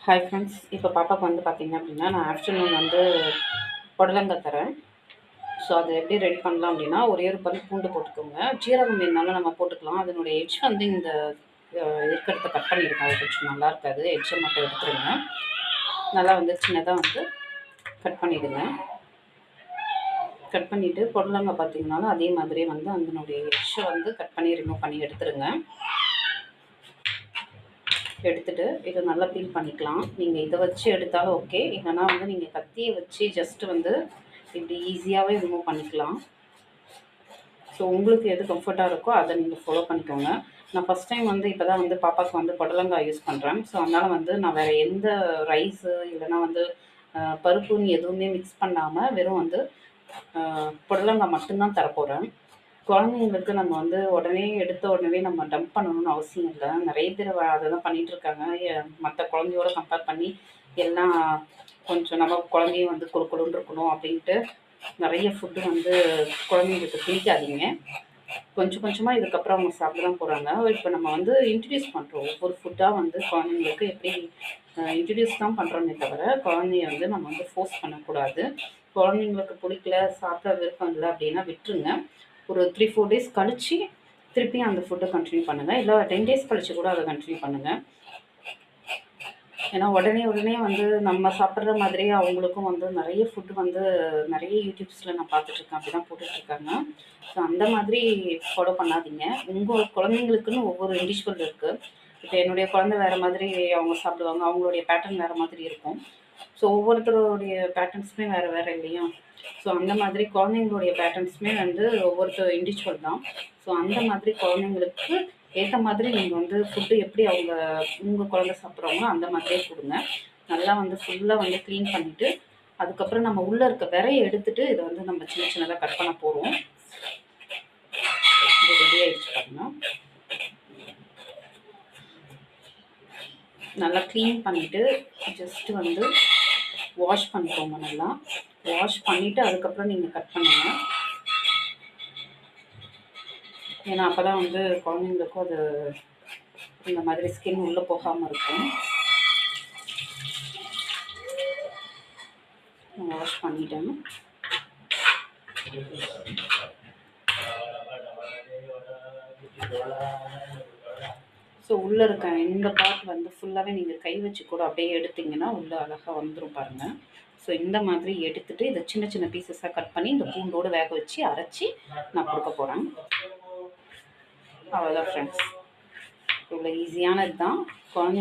Hi friends, இப்போ பாப்பாவுக்கு வந்து பார்த்தீங்க அப்படின்னா, நான் ஆஃப்டர்நூன் வந்து புடலங்காய் தரேன். ஸோ அதை எப்படி ரெடி பண்ணலாம் அப்படின்னா, ஒரே ஒரு பல் பூண்டு போட்டுக்கோங்க. ஜீரகம் வேணுனாலும் நம்ம போட்டுக்கலாம். அதனுடைய எட்ஜ் வந்து இந்த இருக்கிறத கட் பண்ணிடுங்க. அது கொஞ்சம் நல்லா இருக்காது. எட்ஜை மட்டும் எடுத்துருங்க. நல்லா வந்து சின்னதாக வந்து கட் பண்ணிவிடுங்க. கட் பண்ணிவிட்டு புடலங்காய் பார்த்தீங்கன்னாலும் அதே மாதிரியே வந்து அதனுடைய எட்ஜை வந்து கட் பண்ணி ரிமூவ் பண்ணி எடுத்துருங்க. எடுத்துகிட்டு இதை நல்லா பீல் பண்ணிக்கலாம். நீங்கள் இதை வச்சு எடுத்தாலும் ஓகே, இல்லைனா வந்து நீங்கள் கத்தியை வச்சு ஜஸ்ட்டு வந்து இப்படி ஈஸியாகவே ரிமூவ் பண்ணிக்கலாம். ஸோ உங்களுக்கு எது கம்ஃபர்ட்டாக இருக்கோ அதை நீங்கள் ஃபாலோ பண்ணிக்கோங்க. நான் ஃபஸ்ட் டைம் வந்து இப்போ தான் வந்து பாப்பாவுக்கு வந்து புடலங்காய் யூஸ் பண்ணுறேன். ஸோ அதனால் வந்து நான் வேறு எந்த ரைஸு இல்லைனா வந்து பருப்புன்னு எதுவுமே மிக்ஸ் பண்ணாமல் வெறும் வந்து புடலங்காய் மட்டும்தான் தரப்போகிறேன். குழந்தைங்களுக்கு நம்ம வந்து உடனே எடுத்த உடனே நம்ம டம்ப் பண்ணணும்னு அவசியம் இல்லை. நிறைய பேர் அதை தான் பண்ணிகிட்ருக்காங்க. மற்ற குழந்தையோட கம்பேர் பண்ணி எல்லாம் கொஞ்சம் நம்ம குழந்தையும் வந்து கொழுன்னு இருக்கணும் அப்படின்ட்டு நிறைய ஃபுட்டு வந்து குழந்தைங்களுக்கு திணிக்காதீங்க. கொஞ்சம் கொஞ்சமாக இதுக்கப்புறம் அவங்க சாப்பிட தான் போகிறாங்க. இப்போ நம்ம வந்து இன்ட்ரடியூஸ் பண்ணுறோம். ஒவ்வொரு ஃபுட்டாக வந்து குழந்தைங்களுக்கு எப்படி இன்ட்ரடியூஸ் தான் பண்ணுறோமே தவிர குழந்தைய வந்து நம்ம வந்து ஃபோர்ஸ் பண்ணக்கூடாது. குழந்தைங்களுக்கு பிடிக்கல, சாப்பிட விருப்பம் இல்லை அப்படின்னா விட்டுருங்க. ஒரு 3-4 டேஸ் கழித்து திருப்பி அந்த ஃபுட்டை கண்டினியூ பண்ணுங்கள். இல்லை 10 டேஸ் கழித்து கூட அதை கண்டினியூ பண்ணுங்கள். ஏன்னா உடனே வந்து நம்ம சாப்பிட்ற மாதிரியே அவங்களுக்கும் வந்து நிறைய ஃபுட்டு வந்து நிறைய யூடியூப்ஸில் நான் பார்த்துட்ருக்கேன். அப்படி தான் போட்டுட்ருக்காங்க. ஸோ அந்த மாதிரி ஃபாலோ பண்ணாதீங்க. உங்கள் குழந்தைங்களுக்குன்னு ஒவ்வொரு இண்டிவிஜுவல் இருக்குது. இப்போ என்னுடைய குழந்தை வேறு மாதிரி அவங்க சாப்பிடுவாங்க. அவங்களுடைய பேட்டர்ன் வேறு மாதிரி இருக்கும். ஸோ ஒவ்வொருத்தருடைய பேட்டர்ன்ஸுமே வேறு வேறு இல்லையா? ஸோ அந்த மாதிரி குழந்தைங்களுடைய பேட்டர்ன்ஸுமே வந்து ஒவ்வொருத்தர் இண்டிவிஜுவல் தான். ஸோ அந்த மாதிரி குழந்தைங்களுக்கு ஏற்ற மாதிரி நீங்கள் வந்து ஃபுட்டு எப்படி உங்கள் குழந்தை சாப்பிட்றவங்களோ அந்த மாதிரியே கொடுங்க. நல்லா வந்து ஃபுல்லாக வந்து க்ளீன் பண்ணிவிட்டு அதுக்கப்புறம் நம்ம உள்ளே இருக்க விரையை எடுத்துகிட்டு இதை வந்து நம்ம சின்ன சின்னதாக கட் பண்ண போகிறோம். இது ரெடி ஆகிடுச்சு பாருங்க. நல்லா க்ளீன் பண்ணிவிட்டு ஜஸ்ட்டு வந்து வாஷ் பண்ணிக்கோங்க. நல்லா வாஷ் பண்ணிவிட்டு அதுக்கப்புறம் நீங்கள் கட் பண்ணுங்கள். ஏன்னா அப்போ தான் வந்து குழந்தைங்களுக்கும் அது இந்த மாதிரி ஸ்கின் உள்ளே போகாமல் இருக்கும். வாஷ் பண்ணிட்டேன். ஸோ உள்ளே இருக்க இந்த பார்ட் வந்து ஃபுல்லாகவே நீங்கள் கை வச்சு கூட அப்படியே எடுத்திங்கன்னா உள்ளே அழகாக வந்துடும் பாருங்கள். ஸோ இந்த மாதிரி எடுத்துகிட்டு இதை சின்ன சின்ன பீசஸாக கட் பண்ணி இந்த பூண்டோடு வேக வச்சு அரைச்சி நான் கொடுக்க போகிறேன். அவ்வளோதான் ஃப்ரெண்ட்ஸ், இவ்வளோ ஈஸியானது தான். குழந்தைங்க